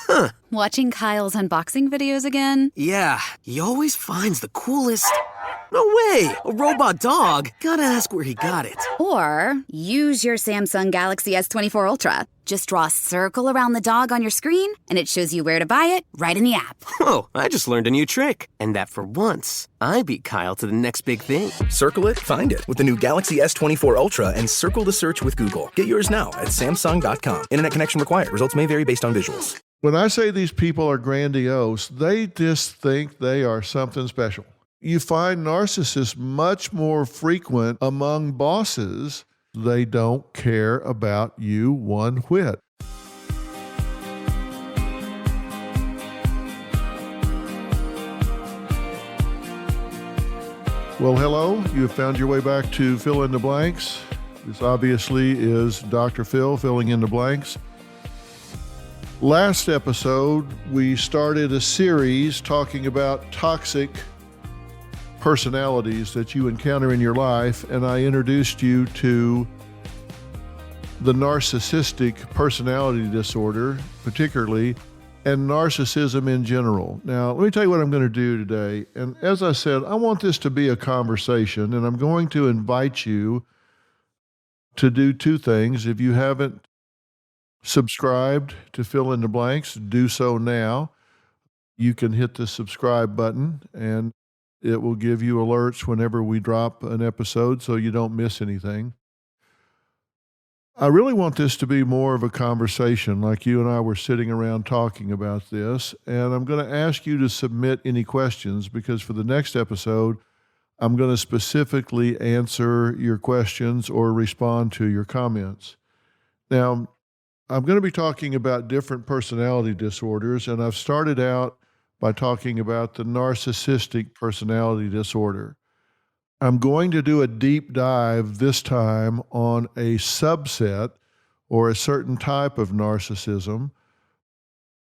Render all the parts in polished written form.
Huh. Watching Kyle's unboxing videos again? Yeah, he always finds the coolest... No way! A robot dog? Gotta ask where he got it. Or use your Samsung Galaxy S24 Ultra. Just draw a circle around the dog on your screen, and it shows you where to buy it right in the app. Oh, I just learned a new trick. And that for once, I beat Kyle to the next big thing. Circle it, find it with the new Galaxy S24 Ultra and circle the search with Google. Get yours now at Samsung.com. Internet connection required. Results may vary based on visuals. When I say these people are grandiose, they just think they are something special. You find narcissists much more frequent among bosses. They don't care about you one whit. Well, hello. You have found your way back to Fill in the Blanks. This obviously is Dr. Phil filling in the blanks. Last episode, we started a series talking about toxic personalities that you encounter in your life, and I introduced you to the narcissistic personality disorder, particularly, and narcissism in general. Now, let me tell you what I'm going to do today. And as I said, I want this to be a conversation, and I'm going to invite you to do two things. If you haven't subscribed to Fill in the Blanks, do so now. You can hit the subscribe button, and it will give you alerts whenever we drop an episode so you don't miss anything. I really want this to be more of a conversation, like you and I were sitting around talking about this, and I'm going to ask you to submit any questions because for the next episode, I'm going to specifically answer your questions or respond to your comments. Now, I'm going to be talking about different personality disorders, and I've started out by talking about the narcissistic personality disorder. I'm going to do a deep dive this time on a subset or a certain type of narcissism,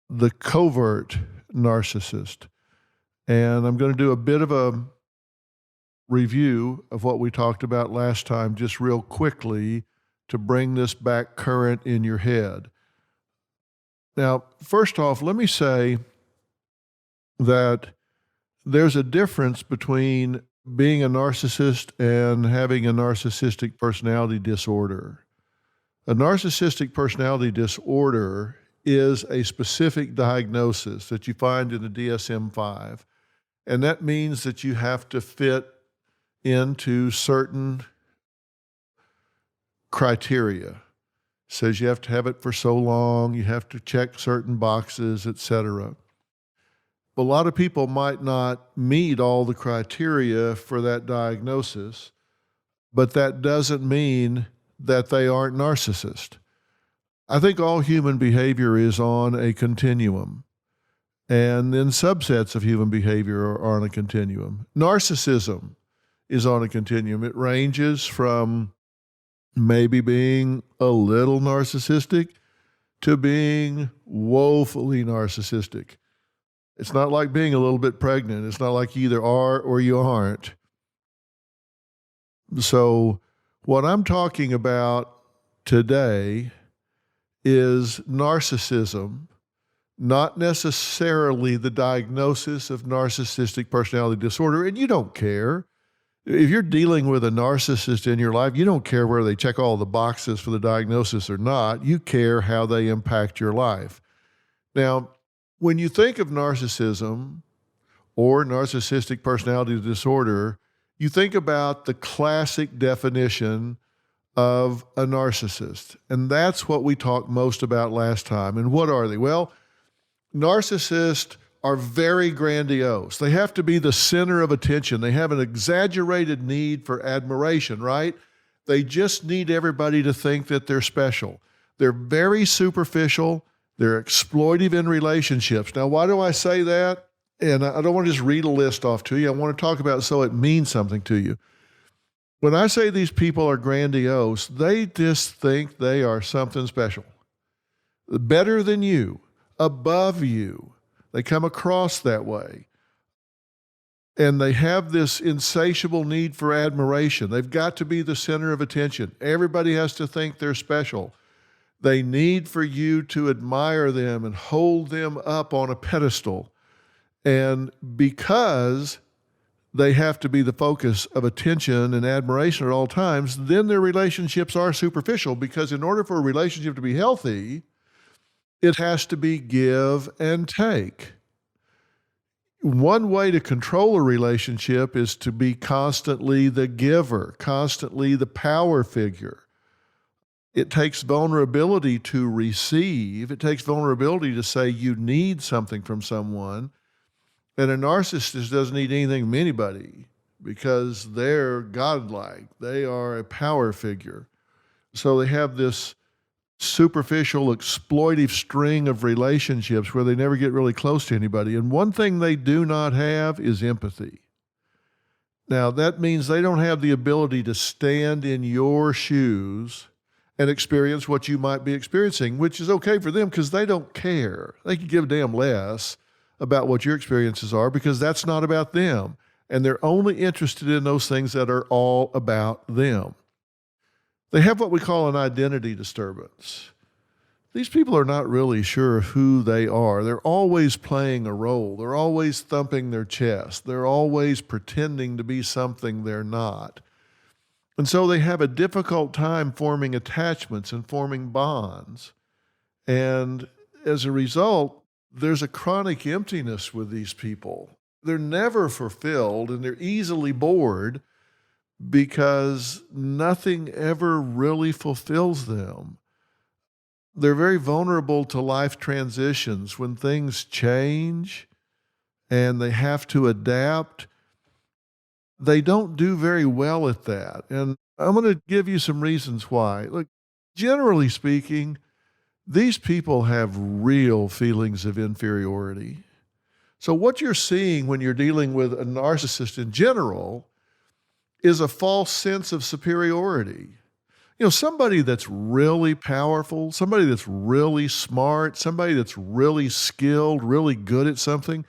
the covert narcissist. And I'm going to do a bit of a review of what we talked about last time, just real quickly to bring this back current in your head. Now, first off, let me say that there's a difference between being a narcissist and having a narcissistic personality disorder. A narcissistic personality disorder is a specific diagnosis that you find in the DSM-5, and that means that you have to fit into certain criteria. It says you have to have it for so long, you have to check certain boxes, etc. A lot of people might not meet all the criteria for that diagnosis, but that doesn't mean that they aren't narcissists. I think all human behavior is on a continuum, and then subsets of human behavior are on a continuum. Narcissism is on a continuum. It ranges from maybe being a little narcissistic to being woefully narcissistic. It's not like being a little bit pregnant. It's not like you either are or you aren't. So what I'm talking about today is narcissism, not necessarily the diagnosis of narcissistic personality disorder, and you don't care. If you're dealing with a narcissist in your life, you don't care whether they check all the boxes for the diagnosis or not. You care how they impact your life. Now, when you think of narcissism or narcissistic personality disorder, you think about the classic definition of a narcissist. And that's what we talked most about last time. And what are they? Well, narcissists are very grandiose. They have to be the center of attention. They have an exaggerated need for admiration, right? They just need everybody to think that they're special. They're very superficial. They're exploitive in relationships. Now, why do I say that? And I don't want to just read a list off to you. I want to talk about it so it means something to you. When I say these people are grandiose, they just think they are something special. Better than you, above you. They come across that way. And they have this insatiable need for admiration. They've got to be the center of attention. Everybody has to think they're special. They need for you to admire them and hold them up on a pedestal. And because they have to be the focus of attention and admiration at all times, then their relationships are superficial, because in order for a relationship to be healthy, it has to be give and take. One way to control a relationship is to be constantly the giver, constantly the power figure. It takes vulnerability to receive. It takes vulnerability to say you need something from someone. And a narcissist doesn't need anything from anybody because they're godlike. They are a power figure. So they have this superficial, exploitive string of relationships where they never get really close to anybody. And one thing they do not have is empathy. Now, that means they don't have the ability to stand in your shoes and experience what you might be experiencing, which is okay for them because they don't care. They can give a damn less about what your experiences are because that's not about them. And they're only interested in those things that are all about them. They have what we call an identity disturbance. These people are not really sure who they are. They're always playing a role. They're always thumping their chest. They're always pretending to be something they're not. And so they have a difficult time forming attachments and forming bonds. And as a result, there's a chronic emptiness with these people. They're never fulfilled and they're easily bored because nothing ever really fulfills them. They're very vulnerable to life transitions. When things change and they have to adapt, they don't do very well at that. And I'm going to give you some reasons why. Look, generally speaking, these people have real feelings of inferiority. So what you're seeing when you're dealing with a narcissist in general is a false sense of superiority. You know, somebody that's really powerful, somebody that's really smart, somebody that's really skilled, really good at something,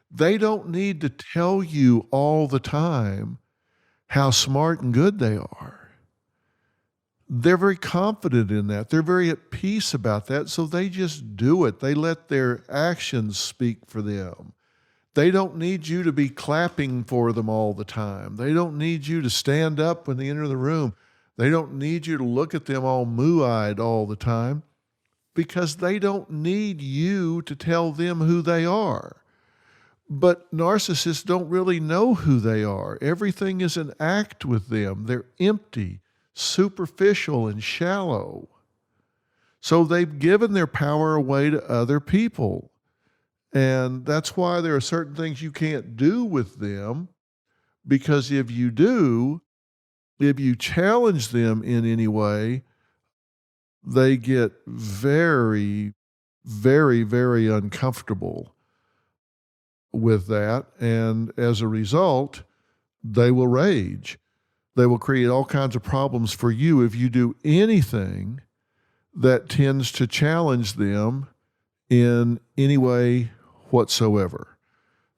they don't need to tell you all the time how smart and good they are. They're very confident in that. They're very at peace about that, so they just do it. They let their actions speak for them. They don't need you to be clapping for them all the time. They don't need you to stand up when they enter the room. They don't need you to look at them all moo-eyed all the time because they don't need you to tell them who they are. But narcissists don't really know who they are. Everything is an act with them. They're empty, superficial, and shallow. So they've given their power away to other people. And that's why there are certain things you can't do with them, because if you do, if you challenge them in any way, they get very, very, very uncomfortable with that. And as a result, they will rage. They will create all kinds of problems for you if you do anything that tends to challenge them in any way whatsoever.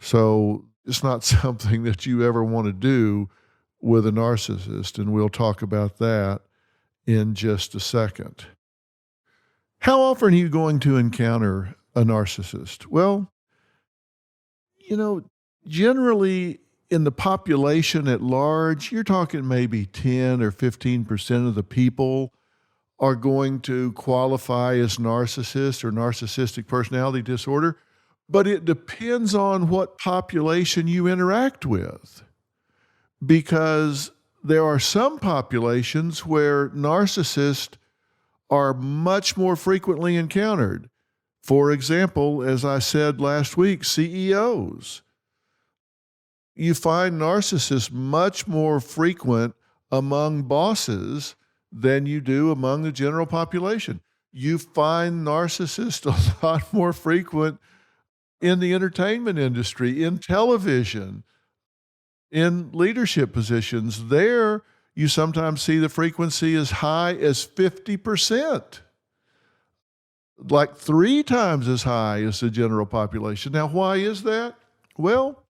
So it's not something that you ever want to do with a narcissist, and we'll talk about that in just a second. How often are you going to encounter a narcissist? Well, you know, generally in the population at large, you're talking maybe 10 or 15% of the people are going to qualify as narcissist or narcissistic personality disorder. But it depends on what population you interact with, because there are some populations where narcissists are much more frequently encountered. For example, as I said last week, CEOs. You find narcissists much more frequent among bosses than you do among the general population. You find narcissists a lot more frequent in the entertainment industry, in television, in leadership positions. There, you sometimes see the frequency as high as 50%, like 3 times as high as the general population. Now, why is that? Well,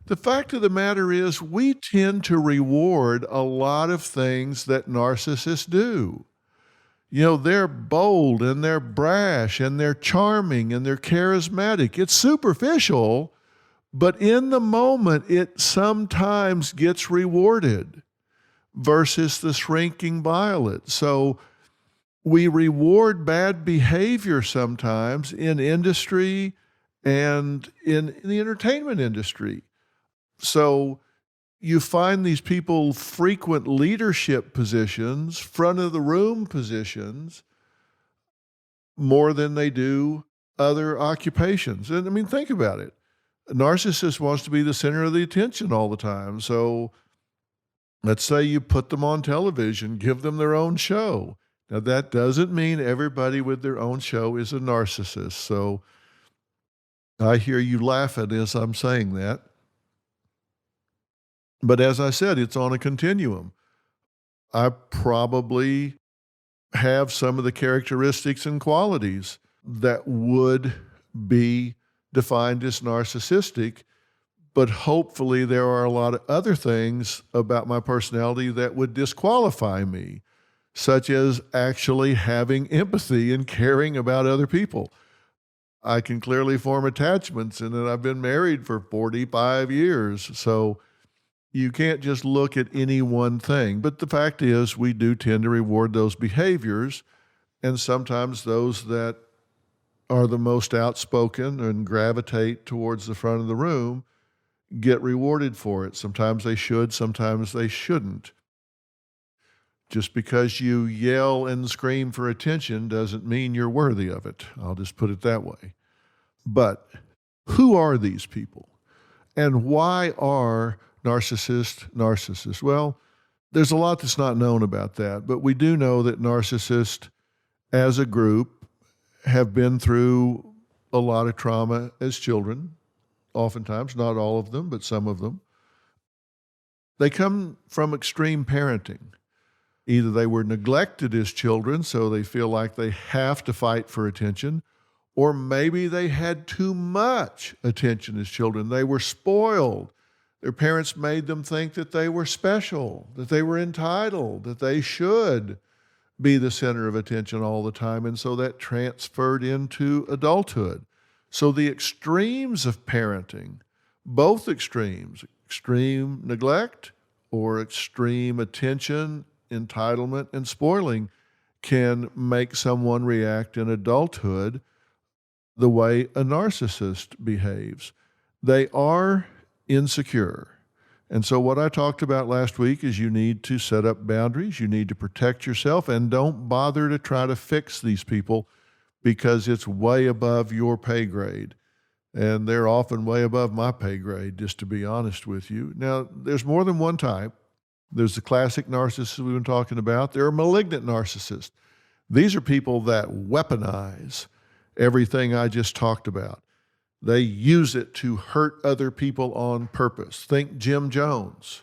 the fact of the matter is we tend to reward a lot of things that narcissists do. They're bold and they're brash and they're charming and they're charismatic. It's superficial, but in the moment, it sometimes gets rewarded versus the shrinking violet. So we reward bad behavior sometimes in industry and in the entertainment industry. So you find these people frequent leadership positions, front of the room positions, more than they do other occupations. And I mean, think about it. A narcissist wants to be the center of the attention all the time. So let's say you put them on television, give them their own show. Now, that doesn't mean everybody with their own show is a narcissist. So I hear you laughing as I'm saying that. But as I said, it's on a continuum. I probably have some of the characteristics and qualities that would be defined as narcissistic, but hopefully there are a lot of other things about my personality that would disqualify me, such as actually having empathy and caring about other people. I can clearly form attachments, and I've been married for 45 years, so you can't just look at any one thing. But the fact is, we do tend to reward those behaviors, and sometimes those that are the most outspoken and gravitate towards the front of the room get rewarded for it. Sometimes they should, sometimes they shouldn't. Just because you yell and scream for attention doesn't mean you're worthy of it. I'll just put it that way. But who are these people? And why are narcissists? Well, there's a lot that's not known about that, but we do know that narcissists as a group have been through a lot of trauma as children, oftentimes, not all of them, but some of them. They come from extreme parenting. Either they were neglected as children, so they feel like they have to fight for attention, or maybe they had too much attention as children. They were spoiled. Their parents made them think that they were special, that they were entitled, that they should be the center of attention all the time. And so that transferred into adulthood. So the extremes of parenting, both extremes, extreme neglect or extreme attention, entitlement, and spoiling, can make someone react in adulthood the way a narcissist behaves. They are insecure. And so what I talked about last week is you need to set up boundaries, you need to protect yourself, and don't bother to try to fix these people because it's way above your pay grade. And they're often way above my pay grade, just to be honest with you. Now, there's more than one type. There's the classic narcissist we've been talking about. There are malignant narcissists. These are people that weaponize everything I just talked about. They use it to hurt other people on purpose. Think Jim Jones,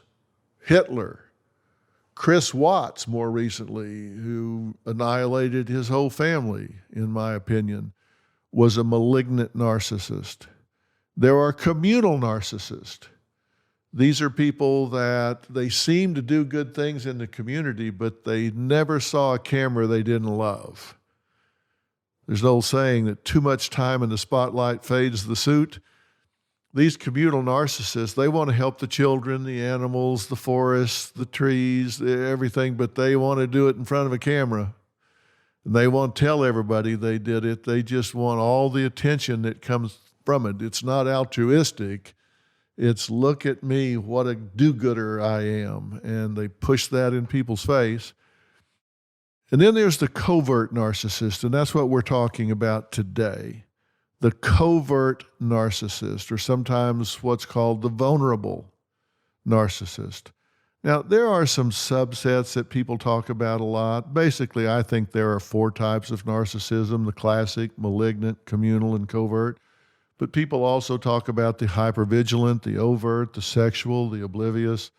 Hitler, Chris Watts more recently, who annihilated his whole family, in my opinion, was a malignant narcissist. There are communal narcissists. These are people that they seem to do good things in the community, but they never saw a camera they didn't love. There's an old saying that too much time in the spotlight fades the suit. These communal narcissists, they want to help the children, the animals, the forests, the trees, everything, but they want to do it in front of a camera. And they won't tell everybody they did it. They just want all the attention that comes from it. It's not altruistic. It's look at me, what a do-gooder I am. And they push that in people's face. And then there's the covert narcissist, and that's what we're talking about today. The covert narcissist, or sometimes what's called the vulnerable narcissist. Now, there are some subsets that people talk about a lot. Basically, I think there are 4 types of narcissism: the classic, malignant, communal, and covert. But people also talk about the hypervigilant, the overt, the sexual, the oblivious.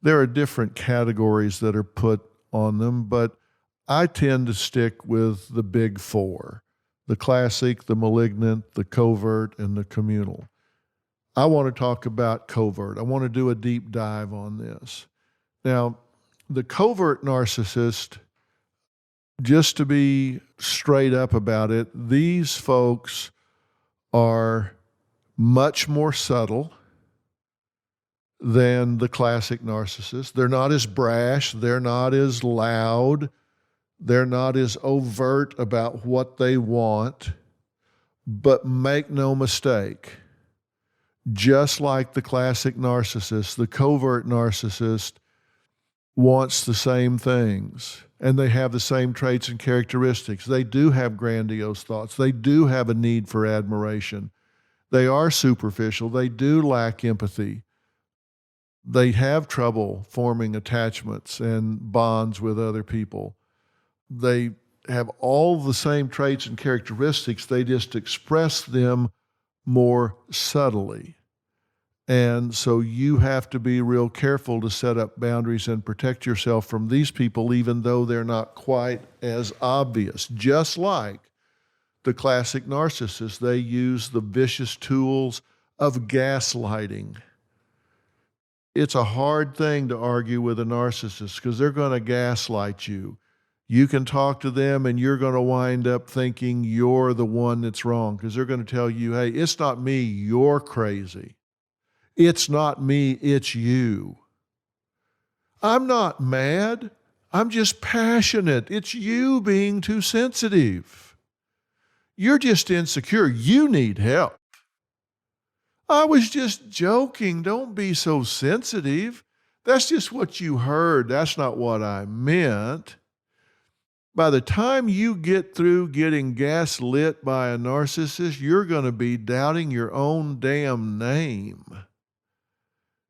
There are different categories that are put on them, but I tend to stick with the big 4, the classic, the malignant, the covert, and the communal. I want to talk about covert. I want to do a deep dive on this. Now, the covert narcissist just to be straight up about it, these folks are much more subtle than the classic narcissist. They're not as brash. They're not as loud. They're not as overt about what they want. But make no mistake, just like the classic narcissist, the covert narcissist wants the same things, and they have the same traits and characteristics. They do have grandiose thoughts. They do have a need for admiration. They are superficial. They do lack empathy. They have trouble forming attachments and bonds with other people. They have all the same traits and characteristics. They just express them more subtly. And so you have to be real careful to set up boundaries and protect yourself from these people, even though they're not quite as obvious. Just like the classic narcissist, they use the vicious tools of gaslighting. It's a hard thing to argue with a narcissist because they're going to gaslight you. You can talk to them and you're going to wind up thinking you're the one that's wrong because they're going to tell you, hey, it's not me, you're crazy. It's not me, it's you. I'm not mad. I'm just passionate. It's you being too sensitive. You're just insecure. You need help. I was just joking. Don't be so sensitive. That's just what you heard. That's not what I meant. By the time you get through getting gaslit by a narcissist, you're going to be doubting your own damn name.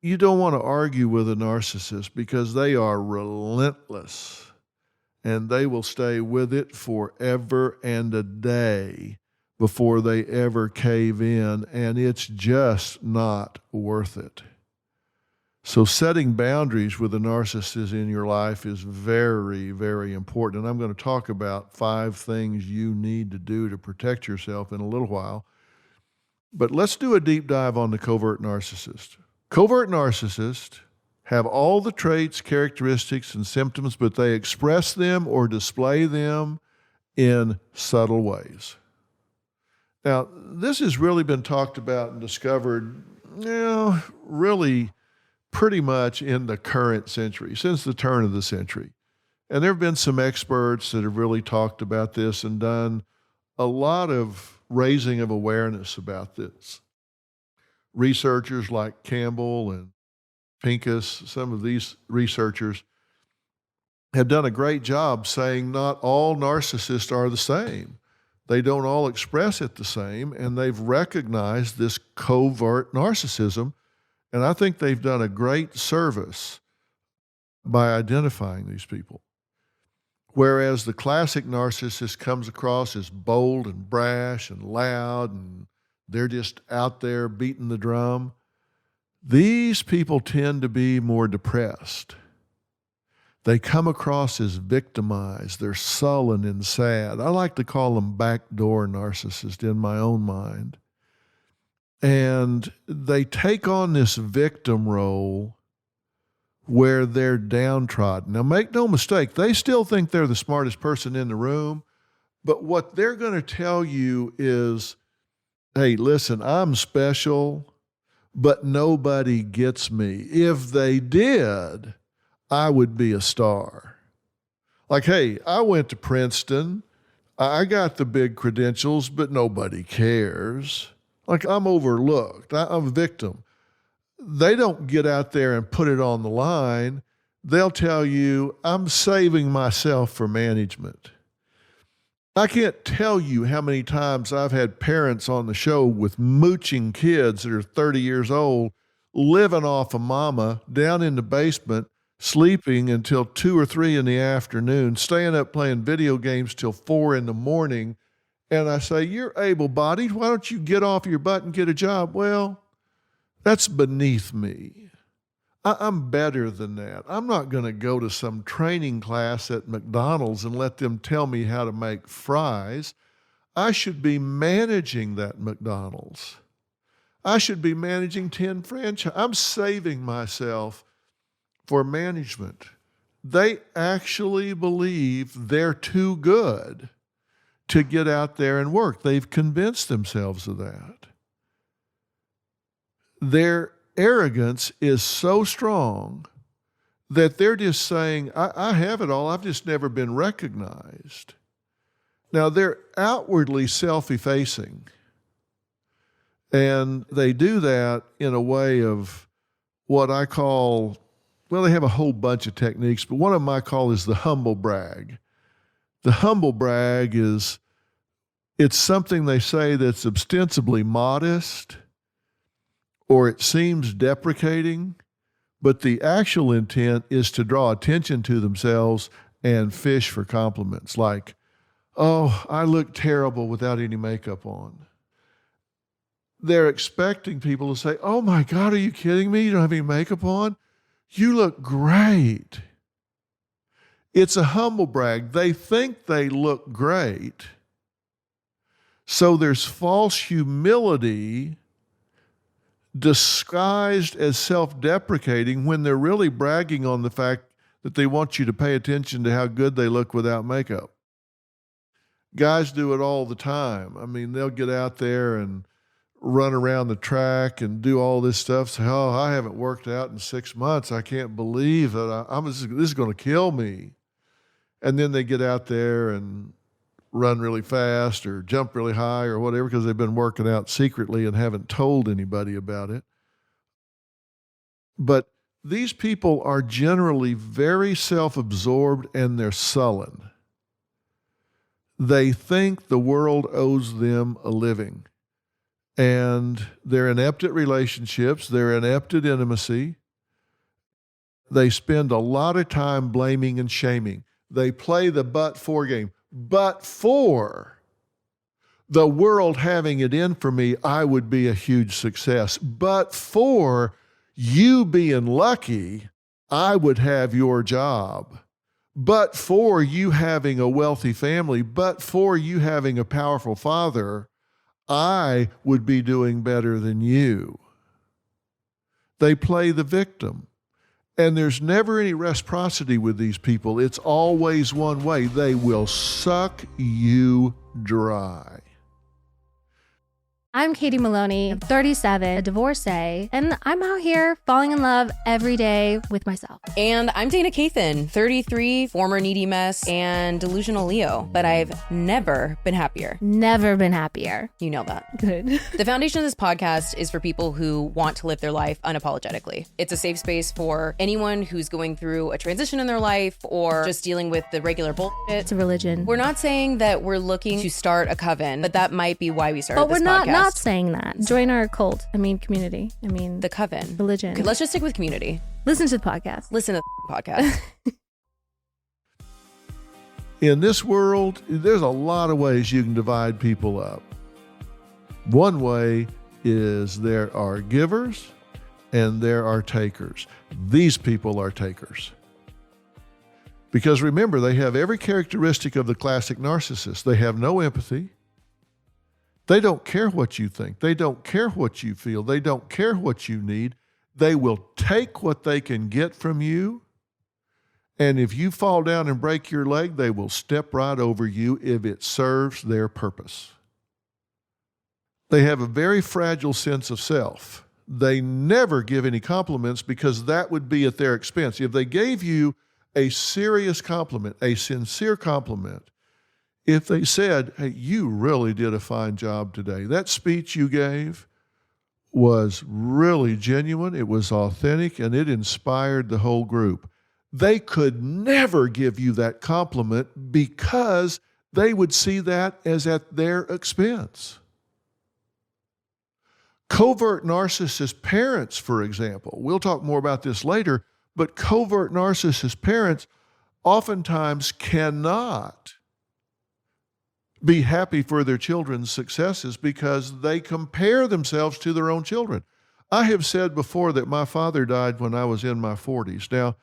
You don't want to argue with a narcissist because they are relentless and they will stay with it forever and a day before they ever cave in, and it's just not worth it. So setting boundaries with a narcissist in your life is very, very important. And I'm going to talk about 5 things you need to do to protect yourself in a little while. But let's do a deep dive on the covert narcissist. Covert narcissists have all the traits, characteristics, and symptoms, but they express them or display them in subtle ways. Now, this has really been talked about and discovered, really pretty much in the current century, since the turn of the century. And there have been some experts that have really talked about this and done a lot of raising of awareness about this. Researchers like Campbell and Pincus, some of these researchers have done a great job saying not all narcissists are the same. They don't all express it the same, and they've recognized this covert narcissism. And I think they've done a great service by identifying these people. Whereas the classic narcissist comes across as bold and brash and loud, and they're just out there beating the drum, these people tend to be more depressed. They come across as victimized. They're sullen and sad. I like to call them backdoor narcissists in my own mind. And they take on this victim role where they're downtrodden. Now, make no mistake, they still think they're the smartest person in the room, but what they're going to tell you is, hey, listen, I'm special, but nobody gets me. If they did, I would be a star. Like, hey, I went to Princeton. I got the big credentials, but nobody cares. Like, I'm overlooked. I'm a victim. They don't get out there and put it on the line. They'll tell you, I'm saving myself for management. I can't tell you how many times I've had parents on the show with mooching kids that are 30 years old, living off of mama down in the basement, sleeping until 2 or 3 in the afternoon, staying up playing video games till 4 in the morning. And I say, you're able-bodied. Why don't you get off your butt and get a job? Well, that's beneath me. I'm better than that. I'm not going to go to some training class at McDonald's and let them tell me how to make fries. I should be managing that McDonald's. I should be managing 10 franchises. I'm saving myself for management. They actually believe they're too good to get out there and work. They've convinced themselves of that. Their arrogance is so strong that they're just saying, I have it all, I've just never been recognized. Now, they're outwardly self-effacing, and they do that in a way of what I call, well, they have a whole bunch of techniques, but one of them I call is the humble brag. The humble brag is, it's something they say that's ostensibly modest, or it seems deprecating, but the actual intent is to draw attention to themselves and fish for compliments like, oh, I look terrible without any makeup on. They're expecting people to say, oh my God, are you kidding me? You don't have any makeup on? You look great. It's a humble brag. They think they look great. So there's false humility disguised as self-deprecating when they're really bragging on the fact that they want you to pay attention to how good they look without makeup. Guys do it all the time. I mean, they'll get out there and run around the track and do all this stuff. Say, oh, I haven't worked out in 6 months. I can't believe that this is going to kill me. And then they get out there and run really fast or jump really high or whatever because they've been working out secretly and haven't told anybody about it. But these people are generally very self-absorbed and they're sullen. They think the world owes them a living. And they're inept at relationships. They're inept at intimacy. They spend a lot of time blaming and shaming. They play the but-for game. But for the world having it in for me, I would be a huge success. But for you being lucky, I would have your job. But for you having a wealthy family, but for you having a powerful father, I would be doing better than you. They play the victim. And there's never any reciprocity with these people. It's always one way. They will suck you dry. I'm Katie Maloney, I'm 37, a divorcee, and I'm out here falling in love every day with myself. And I'm Dana Cathan, 33, former needy mess, and delusional Leo, but I've never been happier. Never been happier. You know that. Good. The foundation of this podcast is for people who want to live their life unapologetically. It's a safe space for anyone who's going through a transition in their life or just dealing with the regular bullshit. It's a religion. We're not saying that we're looking to start a coven, but that might be why we started this podcast. But we're not saying that. Join our cult. Community. The coven. Religion. Okay, let's just stick with community. Listen to the podcast. Listen to the podcast. In this world, there's a lot of ways you can divide people up. One way is there are givers and there are takers. These people are takers. Because remember, they have every characteristic of the classic narcissist. They have no empathy. They don't care what you think. They don't care what you feel. They don't care what you need. They will take what they can get from you. And if you fall down and break your leg, they will step right over you if it serves their purpose. They have a very fragile sense of self. They never give any compliments because that would be at their expense. If they gave you a serious compliment, a sincere compliment, if they said, hey, you really did a fine job today. That speech you gave was really genuine, it was authentic, and it inspired the whole group. They could never give you that compliment because they would see that as at their expense. Covert narcissist parents, for example, we'll talk more about this later, but covert narcissist parents oftentimes cannot be happy for their children's successes because they compare themselves to their own children. I have said before that my father died when I was in my 40s. Now,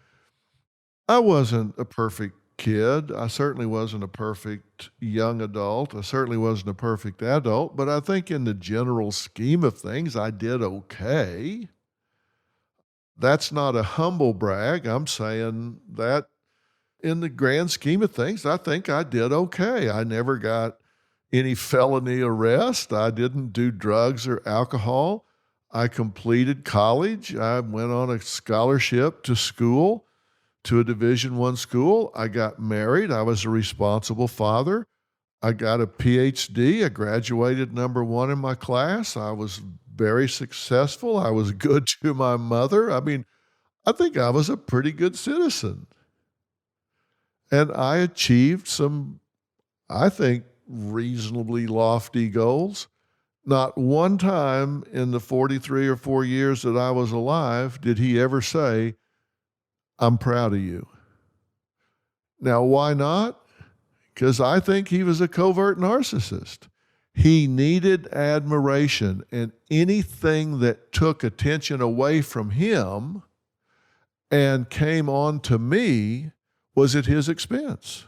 I wasn't a perfect kid. I certainly wasn't a perfect young adult. I certainly wasn't a perfect adult, but I think in the general scheme of things, I did okay. That's not a humble brag. I'm saying that In the grand scheme of things, I think I did okay. I never got any felony arrest. I didn't do drugs or alcohol. I completed college. I went on a scholarship to school, to a Division I school. I got married. I was a responsible father. I got a PhD. I graduated #1 in my class. I was very successful. I was good to my mother. I mean, I think I was a pretty good citizen. And I achieved some, I think, reasonably lofty goals. Not one time in the 43 or 4 years that I was alive did he ever say, "I'm proud of you." Now, why not? Because I think he was a covert narcissist. He needed admiration, and anything that took attention away from him and came on to me was at his expense.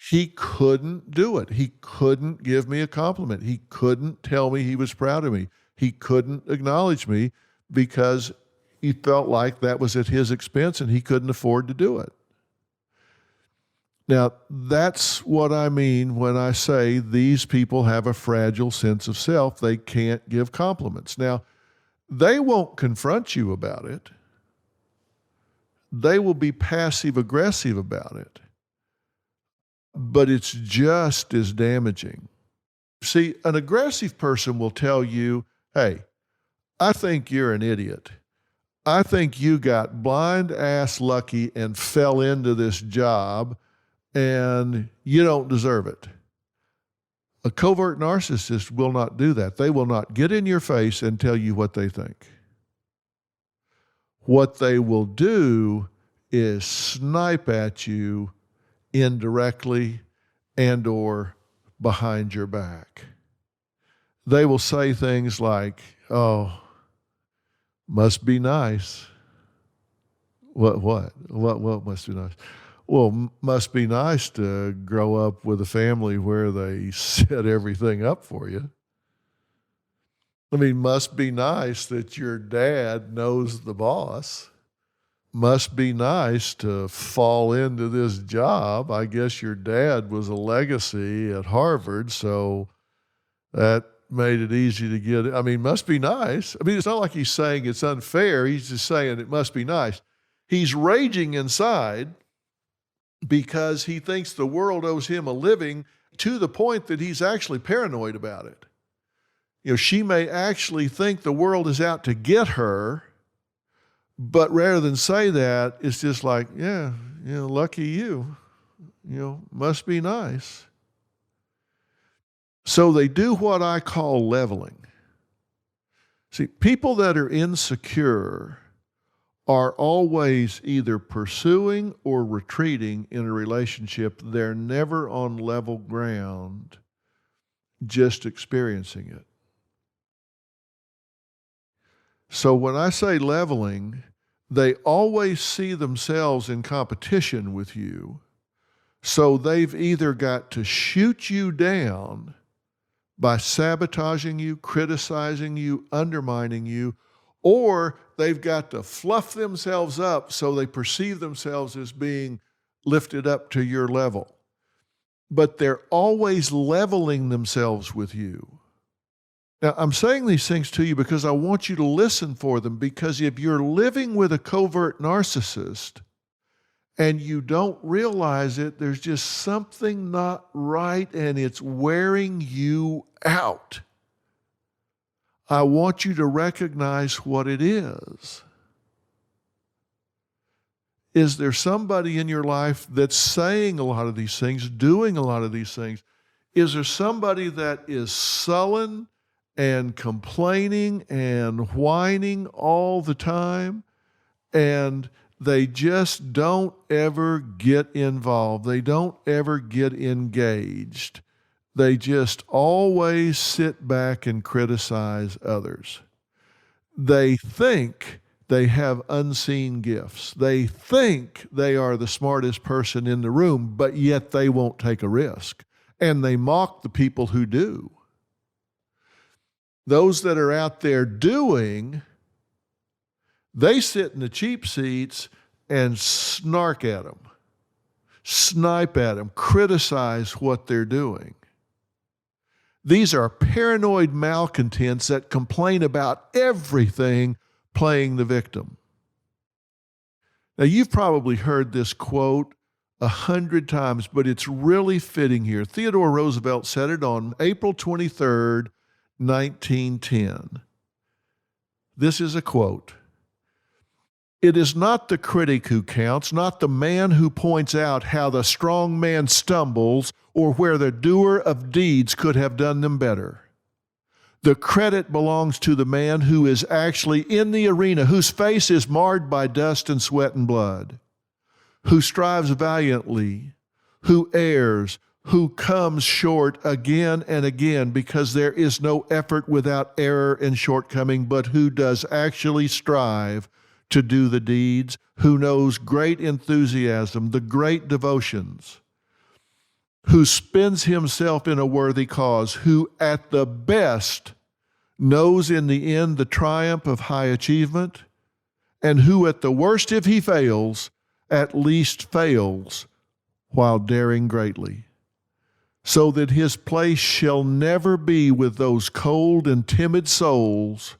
He couldn't do it. He couldn't give me a compliment. He couldn't tell me he was proud of me. He couldn't acknowledge me because he felt like that was at his expense and he couldn't afford to do it. Now, that's what I mean when I say these people have a fragile sense of self. They can't give compliments. Now, they won't confront you about it. They will be passive-aggressive about it. But it's just as damaging. See, an aggressive person will tell you, "Hey, I think you're an idiot. I think you got blind-ass lucky and fell into this job, and you don't deserve it." A covert narcissist will not do that. They will not get in your face and tell you what they think. What they will do is snipe at you indirectly and or behind your back. They will say things like, "Oh, must be nice." What must be nice? Well, must be nice to grow up with a family where they set everything up for you. I mean, must be nice that your dad knows the boss. Must be nice to fall into this job. I guess your dad was a legacy at Harvard, so that made it easy to get. I mean, must be nice. I mean, it's not like he's saying it's unfair. He's just saying it must be nice. He's raging inside because he thinks the world owes him a living, to the point that he's actually paranoid about it. You know, she may actually think the world is out to get her, but rather than say that, it's just like, yeah, lucky you, must be nice. So they do what I call leveling. See, people that are insecure are always either pursuing or retreating in a relationship. They're never on level ground, just experiencing it. So when I say leveling, they always see themselves in competition with you. So they've either got to shoot you down by sabotaging you, criticizing you, undermining you, or they've got to fluff themselves up so they perceive themselves as being lifted up to your level. But they're always leveling themselves with you. Now, I'm saying these things to you because I want you to listen for them, because if you're living with a covert narcissist and you don't realize it, there's just something not right and it's wearing you out. I want you to recognize what it is. Is there somebody in your life that's saying a lot of these things, doing a lot of these things? Is there somebody that is sullen and complaining and whining all the time, and they just don't ever get involved? They don't ever get engaged. They just always sit back and criticize others. They think they have unseen gifts. They think they are the smartest person in the room, but yet they won't take a risk. And they mock the people who do. Those that are out there doing, they sit in the cheap seats and snark at them. snipe at them, criticize what they're doing. These are paranoid malcontents that complain about everything, playing the victim. Now, you've probably heard this quote 100 times, but it's really fitting here. Theodore Roosevelt said it on April 23rd, 1910. This is a quote. "It is not the critic who counts, not the man who points out how the strong man stumbles or where the doer of deeds could have done them better. The credit belongs to the man who is actually in the arena, whose face is marred by dust and sweat and blood, who strives valiantly, who errs, who comes short again and again, because there is no effort without error and shortcoming, but who does actually strive to do the deeds, who knows great enthusiasm, the great devotions, who spends himself in a worthy cause, who at the best knows in the end the triumph of high achievement, and who at the worst, if he fails, at least fails while daring greatly, so that his place shall never be with those cold and timid souls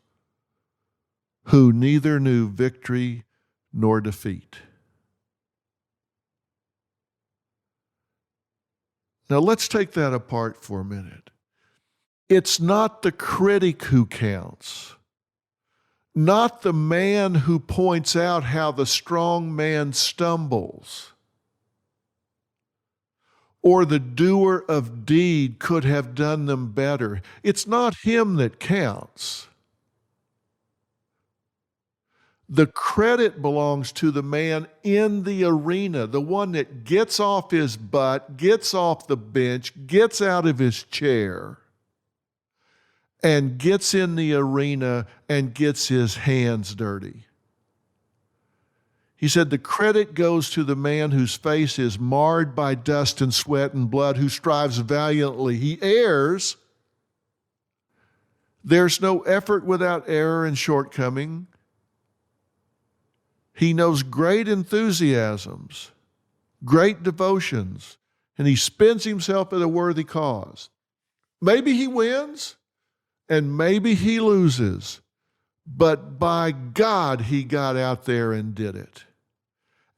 who neither knew victory nor defeat." Now let's take that apart for a minute. It's not the critic who counts, not the man who points out how the strong man stumbles, or the doer of deed could have done them better. It's not him that counts. The credit belongs to the man in the arena, the one that gets off his butt, gets off the bench, gets out of his chair, and gets in the arena and gets his hands dirty. He said the credit goes to the man whose face is marred by dust and sweat and blood, who strives valiantly. He errs. There's no effort without error and shortcoming. He knows great enthusiasms, great devotions, and he spends himself at a worthy cause. Maybe he wins, and maybe he loses, but by God, he got out there and did it.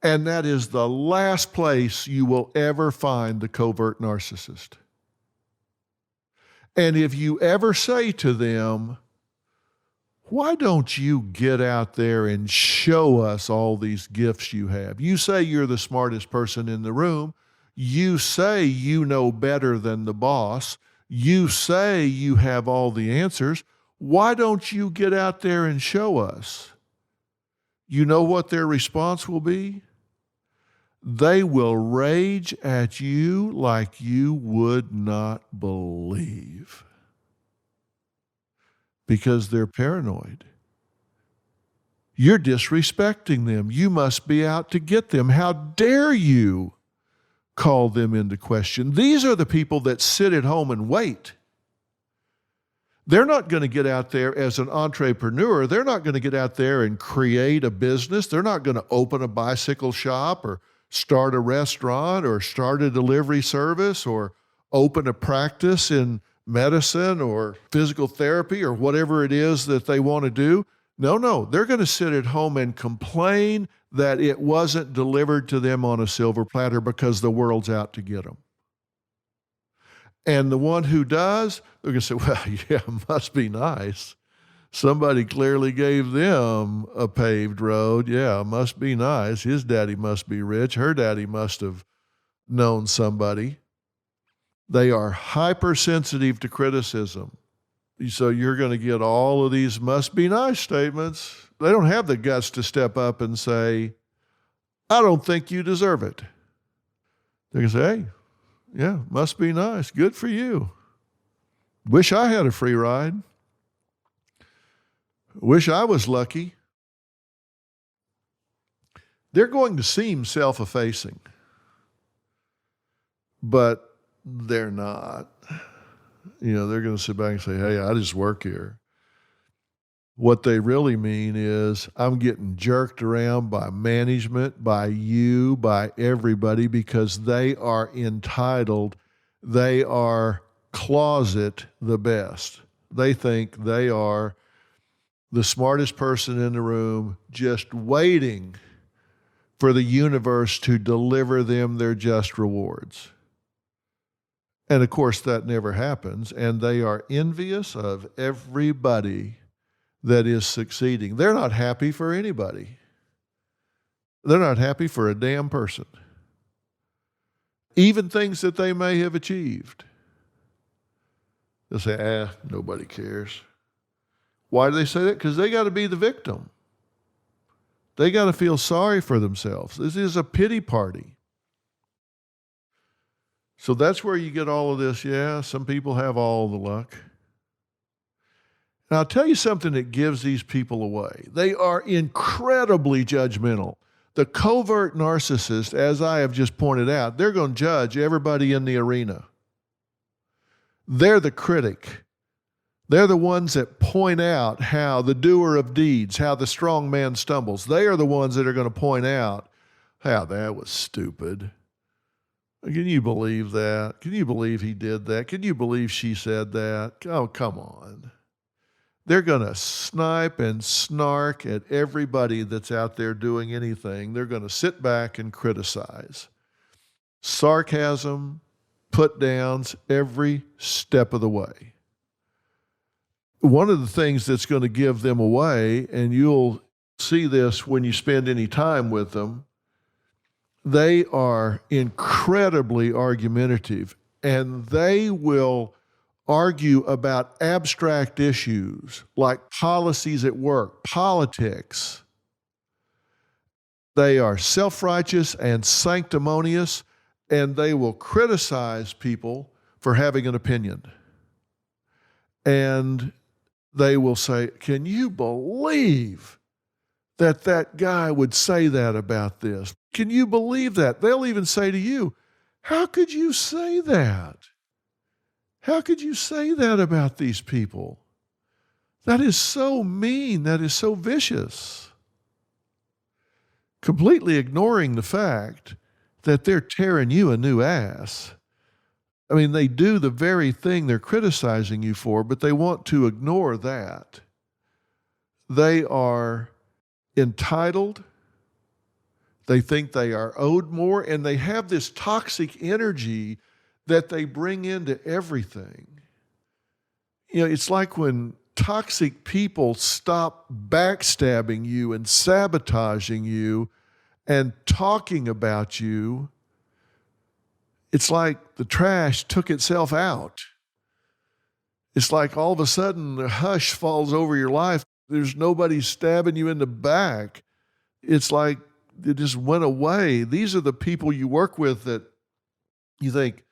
And that is the last place you will ever find the covert narcissist. And if you ever say to them, "Why don't you get out there and show us all these gifts you have?" You say you're the smartest person in the room. You say you know better than the boss. You say you have all the answers. Why don't you get out there and show us? You know what their response will be? They will rage at you like you would not believe, because they're paranoid. You're disrespecting them. You must be out to get them. How dare you call them into question? These are the people that sit at home and wait. They're not going to get out there as an entrepreneur. They're not going to get out there and create a business. They're not going to open a bicycle shop or start a restaurant or start a delivery service or open a practice in medicine or physical therapy or whatever it is that they want to do. No, they're going to sit at home and complain that it wasn't delivered to them on a silver platter because the world's out to get them. And the one who does, they're going to say, "Well, yeah, must be nice. Somebody clearly gave them a paved road. Yeah, must be nice. His daddy must be rich. Her daddy must have known somebody." They are hypersensitive to criticism. So you're going to get all of these must be nice statements. They don't have the guts to step up and say, "I don't think you deserve it." They're going to say, "Hey, yeah, must be nice. Good for you. Wish I had a free ride. Wish I was lucky." They're going to seem self-effacing, but they're not. They're going to sit back and say, "Hey, I just work here." What they really mean is, I'm getting jerked around by management, by you, by everybody, because they are entitled. They are closet the best. They think they are the smartest person in the room, just waiting for the universe to deliver them their just rewards. And of course, that never happens. And they are envious of everybody that is succeeding. They're not happy for anybody. They're not happy for a damn person. Even things that they may have achieved. They'll say, nobody cares. Why do they say that? Because they got to be the victim. They got to feel sorry for themselves. This is a pity party. So that's where you get all of this. Yeah, some people have all the luck. Now, I'll tell you something that gives these people away. They are incredibly judgmental. The covert narcissist, as I have just pointed out, they're going to judge everybody in the arena. They're the critic. They're the ones that point out how the doer of deeds, how the strong man stumbles. They are the ones that are going to point out how that was stupid. Can you believe that? Can you believe he did that? Can you believe she said that? Oh, come on. They're going to snipe and snark at everybody that's out there doing anything. They're going to sit back and criticize. Sarcasm, put downs every step of the way. One of the things that's going to give them away, and you'll see this when you spend any time with them, they are incredibly argumentative, and they will argue about abstract issues like policies at work, politics. They are self-righteous and sanctimonious, and they will criticize people for having an opinion. And they will say, can you believe that guy would say that about this? Can you believe that? They'll even say to you, how could you say that? How could you say that about these people? That is so mean. That is so vicious. Completely ignoring the fact that they're tearing you a new ass. I mean, they do the very thing they're criticizing you for, but they want to ignore that. They are entitled. They think they are owed more, and they have this toxic energy that they bring into everything. You know, it's like when toxic people stop backstabbing you and sabotaging you and talking about you. It's like the trash took itself out. It's like all of a sudden the hush falls over your life. There's nobody stabbing you in the back. It's like it just went away. These are the people you work with that you think,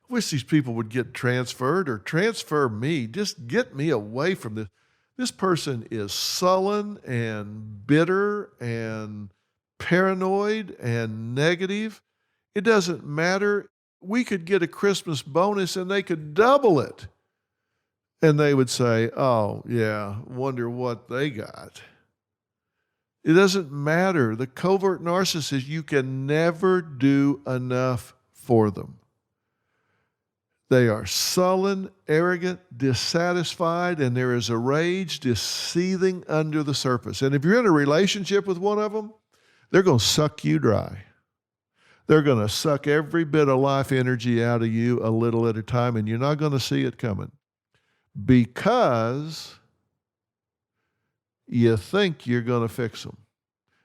I wish these people would get transferred or transfer me. Just get me away from this. This person is sullen and bitter and paranoid and negative. It doesn't matter. We could get a Christmas bonus and they could double it. And they would say, oh, yeah, wonder what they got. It doesn't matter. The covert narcissist, you can never do enough for them. They are sullen, arrogant, dissatisfied, and there is a rage just seething under the surface. And if you're in a relationship with one of them, they're going to suck you dry. They're going to suck every bit of life energy out of you a little at a time, and you're not going to see it coming because you think you're going to fix them.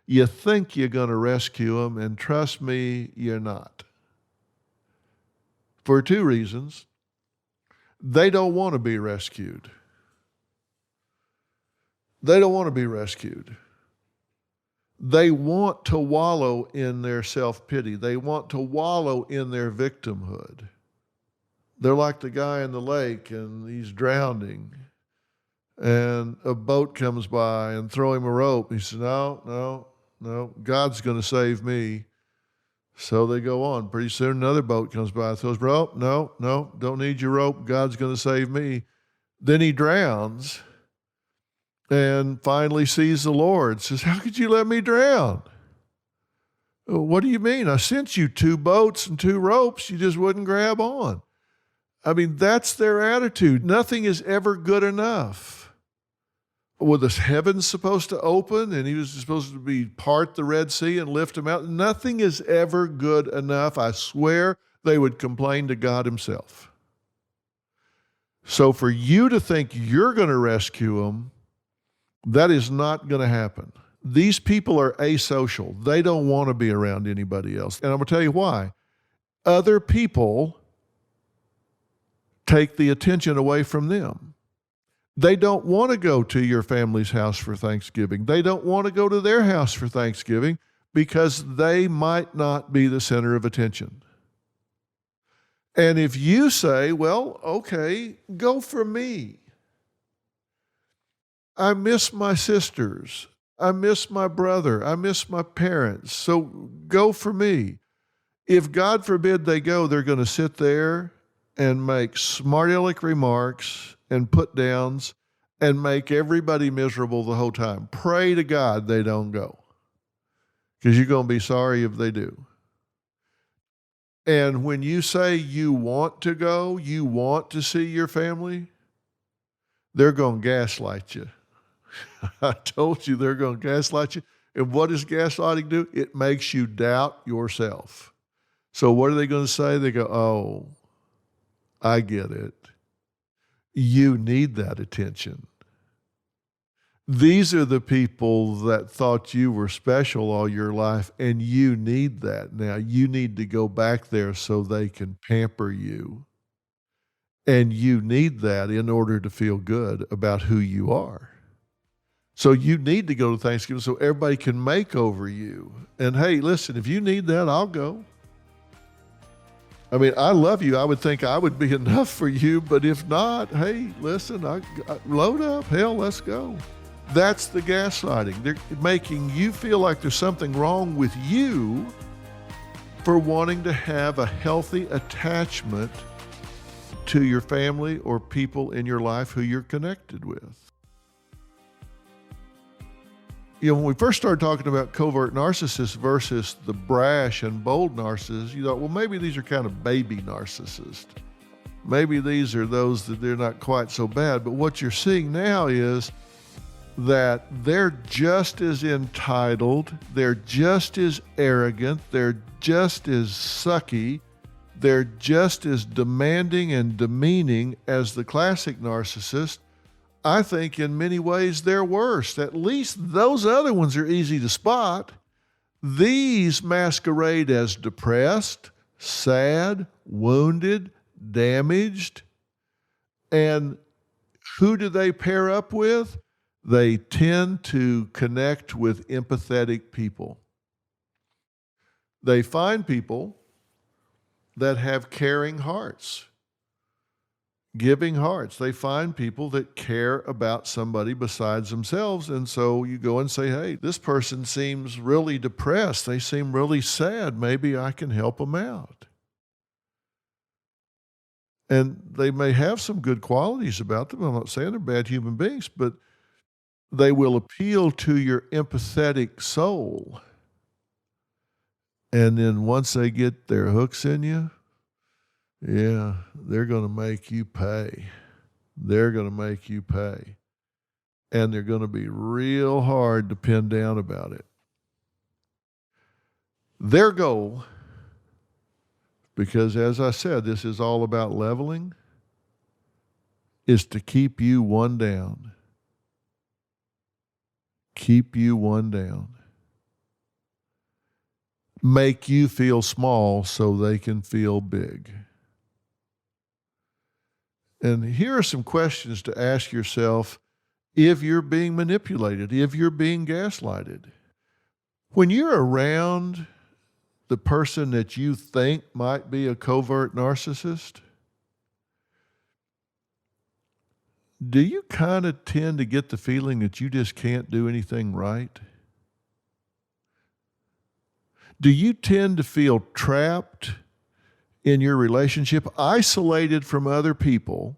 You think you're going to rescue them, and trust me, you're not. For two reasons. They don't want to be rescued. They don't want to be rescued. They want to wallow in their self-pity. They want to wallow in their victimhood. They're like the guy in the lake and he's drowning. And a boat comes by and throw him a rope. He says, no, God's going to save me. So they go on. Pretty soon another boat comes by, throws rope. No, don't need your rope. God's going to save me. Then he drowns. and finally sees the Lord, says, "How could you let me drown?" "What do you mean? I sent you 2 boats and 2 ropes. You just wouldn't grab on." I mean, that's their attitude. Nothing is ever good enough. Were the heavens supposed to open and he was supposed to be part the Red Sea and lift him out? Nothing is ever good enough. I swear they would complain to God himself. So for you to think you're going to rescue them, that is not going to happen. These people are asocial. They don't want to be around anybody else. And I'm going to tell you why. Other people take the attention away from them. They don't want to go to your family's house for Thanksgiving. They don't want to go to their house for Thanksgiving because they might not be the center of attention. And if you say, "Well, okay, go for me. I miss my sisters. I miss my brother. I miss my parents. So go for me." If God forbid they go, they're going to sit there and make smart aleck remarks and put downs and make everybody miserable the whole time. Pray to God they don't go, because you're going to be sorry if they do. And when you say you want to go, you want to see your family, they're going to gaslight you. I told you they're going to gaslight you. And what does gaslighting do? It makes you doubt yourself. So what are they going to say? They go, "Oh, I get it. You need that attention." These are the people that thought you were special all your life, and you need that now. You need to go back there so they can pamper you. And you need that in order to feel good about who you are. So you need to go to Thanksgiving so everybody can make over you. And hey, listen, if you need that, I'll go. I mean, I love you. I would think I would be enough for you, but if not, hey, listen, I load up. Hell, let's go. That's the gaslighting. They're making you feel like there's something wrong with you for wanting to have a healthy attachment to your family or people in your life who you're connected with. When we first started talking about covert narcissists versus the brash and bold narcissists, you thought, well, maybe these are kind of baby narcissists. Maybe these are those that they're not quite so bad. But what you're seeing now is that they're just as entitled, they're just as arrogant, they're just as sucky, they're just as demanding and demeaning as the classic narcissist. I think in many ways they're worse. At least those other ones are easy to spot. These masquerade as depressed, sad, wounded, damaged. And who do they pair up with? They tend to connect with empathetic people. They find people that have caring hearts, giving hearts. They find people that care about somebody besides themselves. And so you go and say, "Hey, this person seems really depressed. They seem really sad. Maybe I can help them out." And they may have some good qualities about them. I'm not saying they're bad human beings, but they will appeal to your empathetic soul. And then once they get their hooks in you, yeah, they're going to make you pay. They're going to make you pay. And they're going to be real hard to pin down about it. Their goal, because as I said, this is all about leveling, is to keep you one down. Keep you one down. Make you feel small so they can feel big. And here are some questions to ask yourself if you're being manipulated, if you're being gaslighted. When you're around the person that you think might be a covert narcissist, do you kind of tend to get the feeling that you just can't do anything right? Do you tend to feel trapped in your relationship, isolated from other people,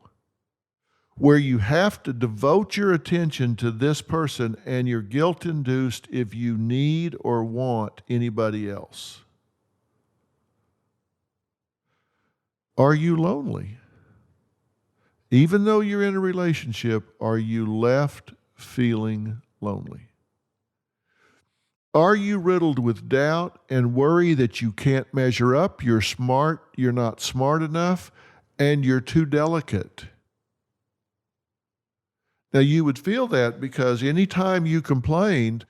where you have to devote your attention to this person and you're guilt-induced if you need or want anybody else? Are you lonely? Even though you're in a relationship, are you left feeling lonely? Are you riddled with doubt and worry that you can't measure up, you're smart, you're not smart enough, and you're too delicate? Now, you would feel that because anytime you complained,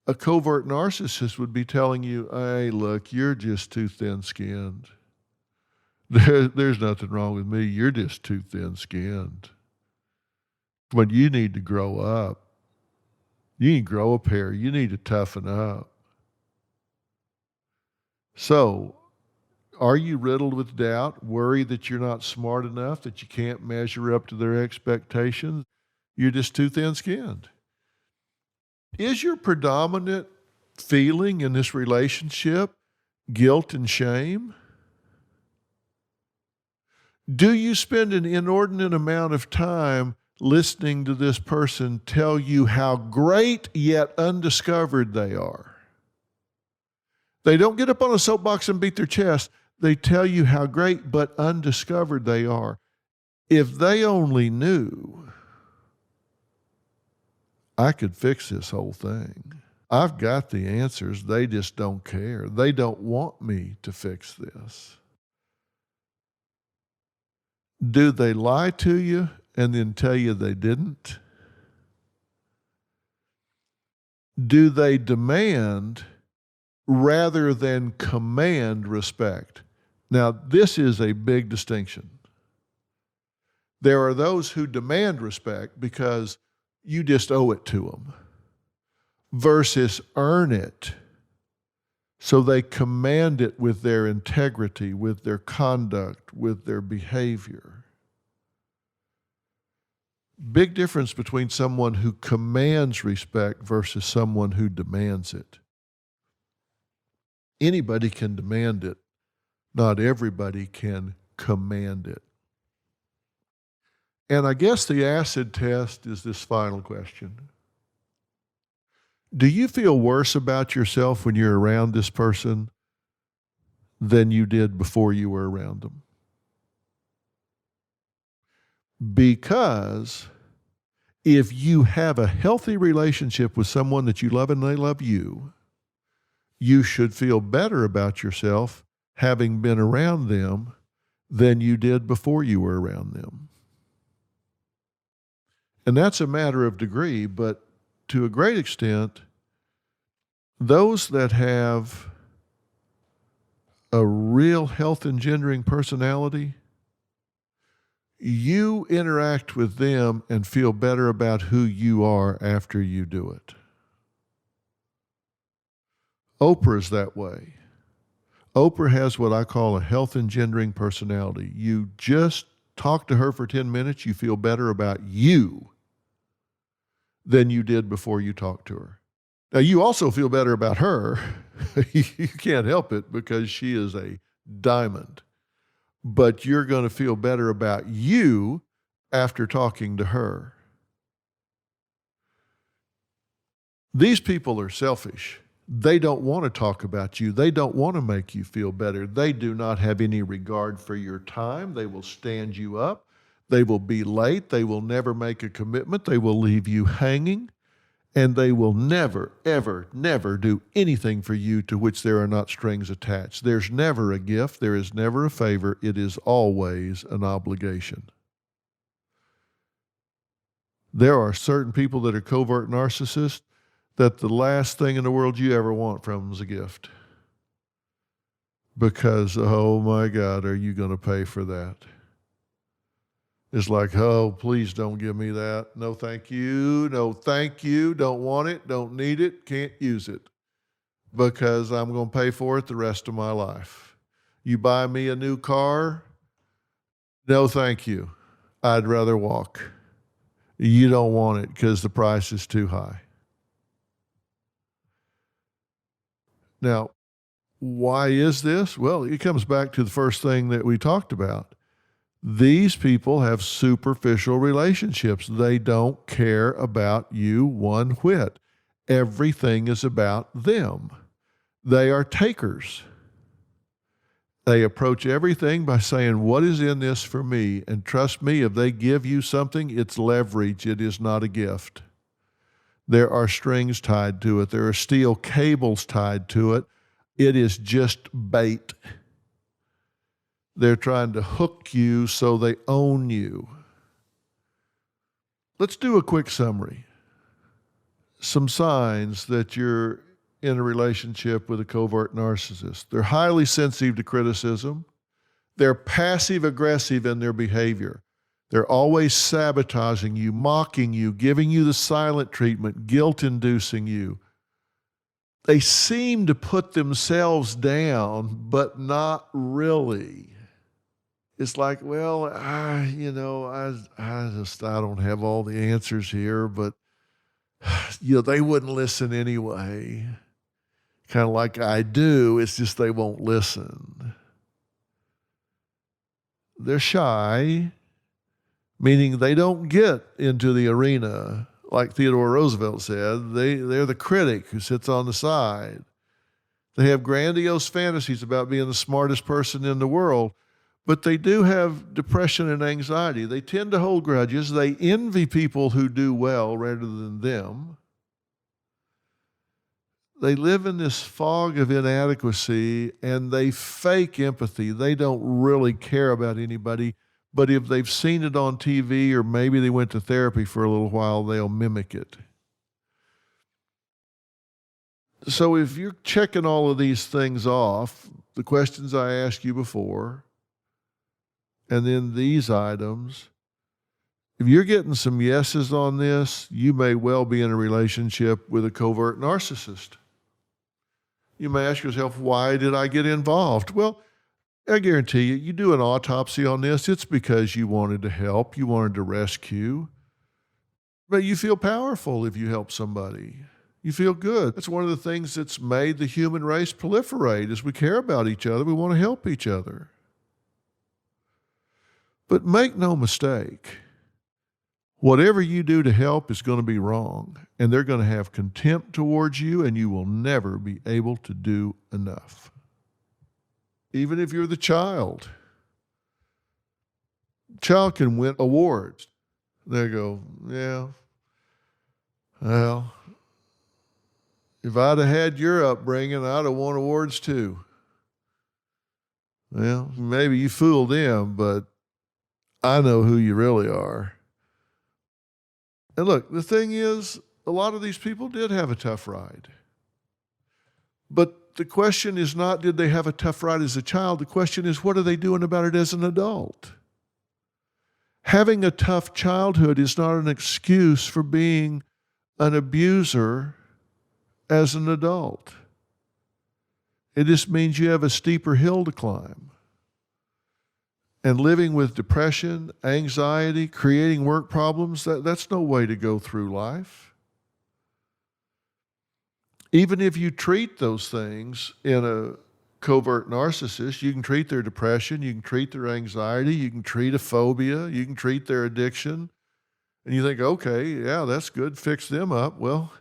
a covert narcissist would be telling you, hey, look, you're just too thin-skinned. There's nothing wrong with me. You're just too thin-skinned. When you need to grow up. You need to grow a pair. You need to toughen up. So, are you riddled with doubt, worry that you're not smart enough, that you can't measure up to their expectations? You're just too thin-skinned. Is your predominant feeling in this relationship guilt and shame? Do you spend an inordinate amount of time listening to this person tell you how great yet undiscovered they are? They don't get up on a soapbox and beat their chest. They tell you how great but undiscovered they are. If they only knew, I could fix this whole thing. I've got the answers. They just don't care. They don't want me to fix this. Do they lie to you and then tell you they didn't? Do they demand rather than command respect? Now, this is a big distinction. There are those who demand respect because you just owe it to them, versus earn it. So they command it with their integrity, with their conduct, with their behavior. Big difference between someone who commands respect versus someone who demands it. Anybody can demand it. Not everybody can command it. And I guess the acid test is this final question. Do you feel worse about yourself when you're around this person than you did before you were around them? Because if you have a healthy relationship with someone that you love and they love you, you should feel better about yourself having been around them than you did before you were around them. And that's a matter of degree, but to a great extent, those that have a real health-engendering personality, you interact with them and feel better about who you are after you do it. Oprah's that way. Oprah has what I call a health-engendering personality. You just talk to her for 10 minutes, you feel better about you than you did before you talked to her. Now, you also feel better about her. You can't help it because she is a diamond. But you're going to feel better about you after talking to her. These people are selfish. They don't want to talk about you. They don't want to make you feel better. They do not have any regard for your time. They will stand you up. They will be late. They will never make a commitment. They will leave you hanging. And they will never, ever, never do anything for you to which there are not strings attached. There's never a gift. There is never a favor. It is always an obligation. There are certain people that are covert narcissists that the last thing in the world you ever want from them is a gift. Because, oh my God, are you going to pay for that? It's like, oh, please don't give me that. No, thank you. No, thank you. Don't want it. Don't need it. Can't use it. Because I'm going to pay for it the rest of my life. You buy me a new car? No, thank you. I'd rather walk. You don't want it because the price is too high. Now, why is this? Well, it comes back to the first thing that we talked about. These people have superficial relationships. They don't care about you one whit. Everything is about them. They are takers. They approach everything by saying, what is in this for me? And trust me, if they give you something, it's leverage. It is not a gift. There are strings tied to it. There are steel cables tied to it. It is just bait. They're trying to hook you so they own you. Let's do a quick summary. Some signs that you're in a relationship with a covert narcissist. They're highly sensitive to criticism. They're passive-aggressive in their behavior. They're always sabotaging you, mocking you, giving you the silent treatment, guilt-inducing you. They seem to put themselves down, but not really. It's like, well, I don't have all the answers here, but they wouldn't listen anyway. Kind of like I do, it's just they won't listen. They're shy, meaning they don't get into the arena. Like Theodore Roosevelt said, they're the critic who sits on the side. They have grandiose fantasies about being the smartest person in the world, but they do have depression and anxiety. They tend to hold grudges. They envy people who do well rather than them. They live in this fog of inadequacy, and they fake empathy. They don't really care about anybody, but if they've seen it on TV or maybe they went to therapy for a little while, they'll mimic it. So if you're checking all of these things off, the questions I asked you before, and then these items, if you're getting some yeses on this, you may well be in a relationship with a covert narcissist. You may ask yourself, why did I get involved? Well, I guarantee you, you do an autopsy on this, it's because you wanted to help, you wanted to rescue. But you feel powerful if you help somebody. You feel good. That's one of the things that's made the human race proliferate, is we care about each other, we want to help each other. But make no mistake, whatever you do to help is going to be wrong, and they're going to have contempt towards you, and you will never be able to do enough. Even if you're the child. Child can win awards. They go, yeah, well, if I'd have had your upbringing, I'd have won awards too. Well, maybe you fooled them, but I know who you really are. And look, the thing is, a lot of these people did have a tough ride. But the question is not, did they have a tough ride as a child? The question is, what are they doing about it as an adult? Having a tough childhood is not an excuse for being an abuser as an adult. It just means you have a steeper hill to climb. And living with depression, anxiety, creating work problems, that's no way to go through life. Even if you treat those things in a covert narcissist, you can treat their depression, you can treat their anxiety, you can treat a phobia, you can treat their addiction. And you think, okay, yeah, that's good, fix them up. Well,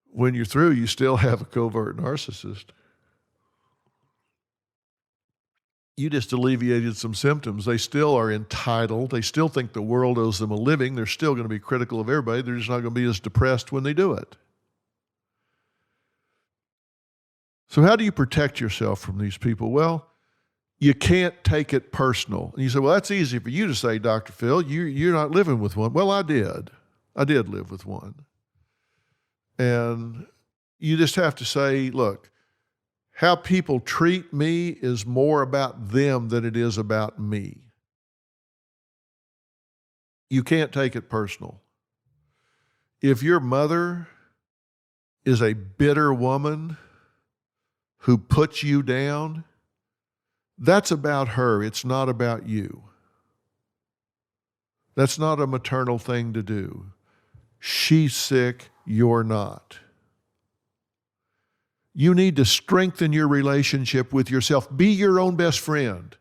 when you're through, you still have a covert narcissist. You just alleviated some symptoms. They still are entitled. They still think the world owes them a living. They're still going to be critical of everybody. They're just not going to be as depressed when they do it. So how do you protect yourself from these people? Well, you can't take it personal. And you say, well, that's easy for you to say, Dr. Phil. You're not living with one. Well, I did. I did live with one. And you just have to say, look, how people treat me is more about them than it is about me. You can't take it personal. If your mother is a bitter woman who puts you down, that's about her. It's not about you. That's not a maternal thing to do. She's sick, you're not. You need to strengthen your relationship with yourself. Be your own best friend.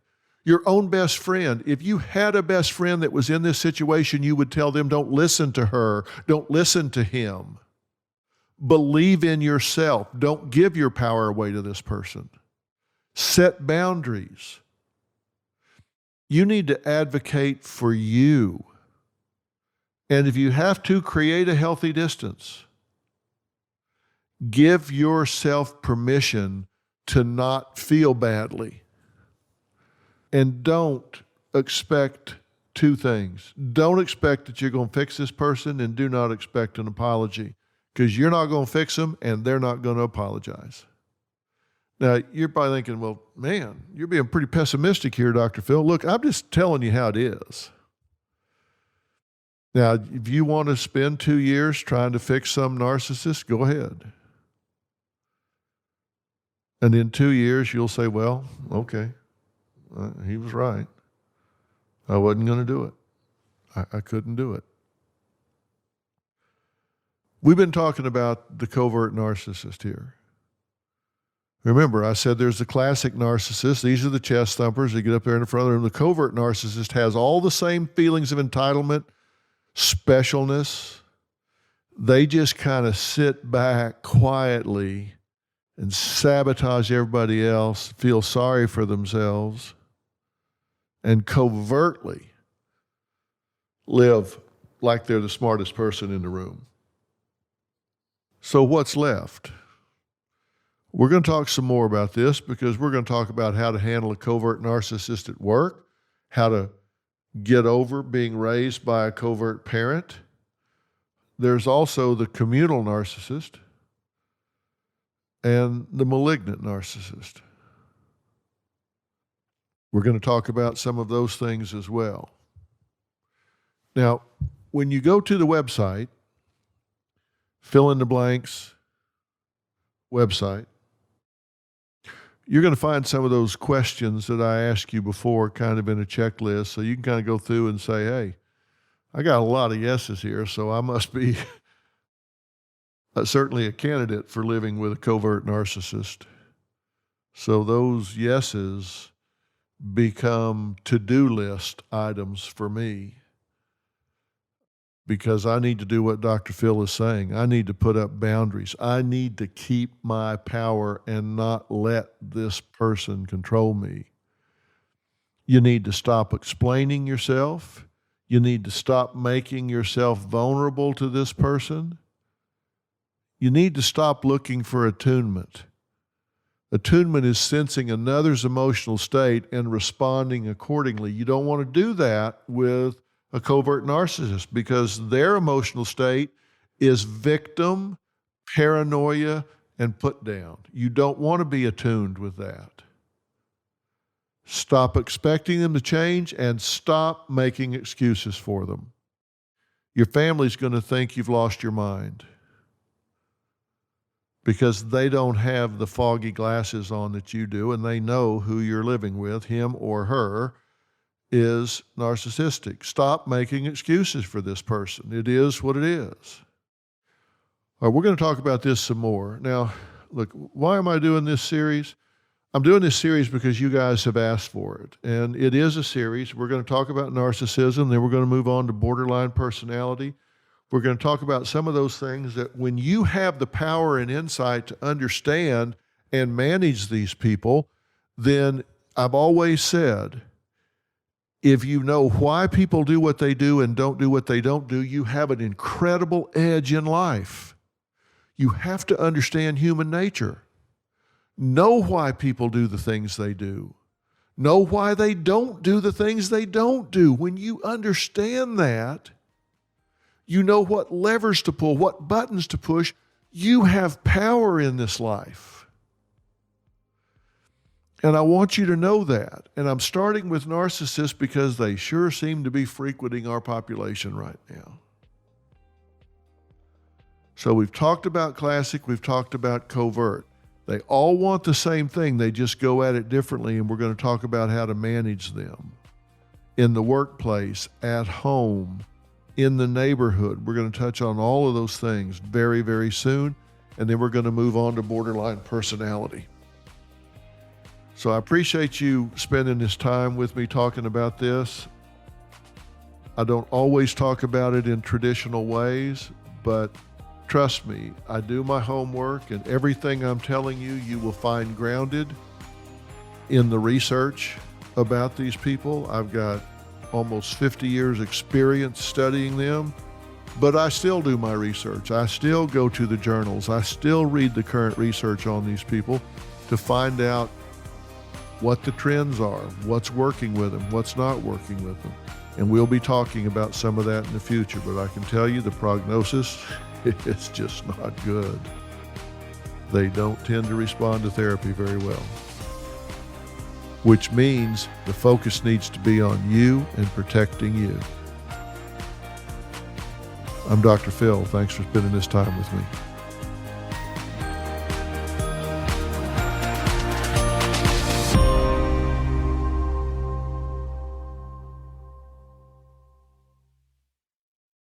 Your own best friend. If you had a best friend that was in this situation, you would tell them, don't listen to her. Don't listen to him. Believe in yourself. Don't give your power away to this person. Set boundaries. You need to advocate for you. And if you have to, create a healthy distance. Give yourself permission to not feel badly. And don't expect two things. Don't expect that you're going to fix this person, and do not expect an apology, because you're not going to fix them and they're not going to apologize. Now, you're probably thinking, well, man, you're being pretty pessimistic here, Dr. Phil. Look, I'm just telling you how it is. Now, if you want to spend 2 years trying to fix some narcissist, go ahead. And in 2 years, you'll say, well, okay, he was right. I wasn't going to do it. I couldn't do it. We've been talking about the covert narcissist here. Remember, I said there's the classic narcissist. These are the chest thumpers. They get up there in the front of the room. The covert narcissist has all the same feelings of entitlement, specialness. They just kind of sit back quietly and sabotage everybody else, feel sorry for themselves, and covertly live like they're the smartest person in the room. So what's left? We're going to talk some more about this, because we're going to talk about how to handle a covert narcissist at work, how to get over being raised by a covert parent. There's also the communal narcissist and the malignant narcissist. We're going to talk about some of those things as well. Now, when you go to the website, fill in the blanks website, you're going to find some of those questions that I asked you before kind of in a checklist, so you can kind of go through and say, hey, I got a lot of yeses here, so I must be certainly a candidate for living with a covert narcissist. So those yeses become to-do list items for me, because I need to do what Dr. Phil is saying. I need to put up boundaries. I need to keep my power and not let this person control me. You need to stop explaining yourself. You need to stop making yourself vulnerable to this person. You need to stop looking for attunement. Attunement is sensing another's emotional state and responding accordingly. You don't want to do that with a covert narcissist, because their emotional state is victim, paranoia, and put down. You don't want to be attuned with that. Stop expecting them to change and stop making excuses for them. Your family's going to think you've lost your mind, because they don't have the foggy glasses on that you do, and they know who you're living with, him or her, is narcissistic. Stop making excuses for this person. It is what it is. All right, we're going to talk about this some more. Now, look, why am I doing this series? I'm doing this series because you guys have asked for it. And it is a series. We're going to talk about narcissism, then we're going to move on to borderline personality. We're going to talk about some of those things that when you have the power and insight to understand and manage these people, then I've always said, if you know why people do what they do and don't do what they don't do, you have an incredible edge in life. You have to understand human nature. Know why people do the things they do. Know why they don't do the things they don't do. When you understand that, you know what levers to pull, what buttons to push. You have power in this life. And I want you to know that. And I'm starting with narcissists because they sure seem to be frequenting our population right now. So we've talked about classic, we've talked about covert. They all want the same thing, they just go at it differently, and we're going to talk about how to manage them in the workplace, at home, in the neighborhood. We're going to touch on all of those things very, very soon, and then we're going to move on to borderline personality. So I appreciate you spending this time with me talking about this. I don't always talk about it in traditional ways, but trust me, I do my homework, and everything I'm telling you, you will find grounded in the research about these people. I've got almost 50 years experience studying them, but I still do my research. I still go to the journals. I still read the current research on these people to find out what the trends are, what's working with them, what's not working with them. And we'll be talking about some of that in the future, but I can tell you the prognosis is just not good. They don't tend to respond to therapy very well, which means the focus needs to be on you and protecting you. I'm Dr. Phil. Thanks for spending this time with me.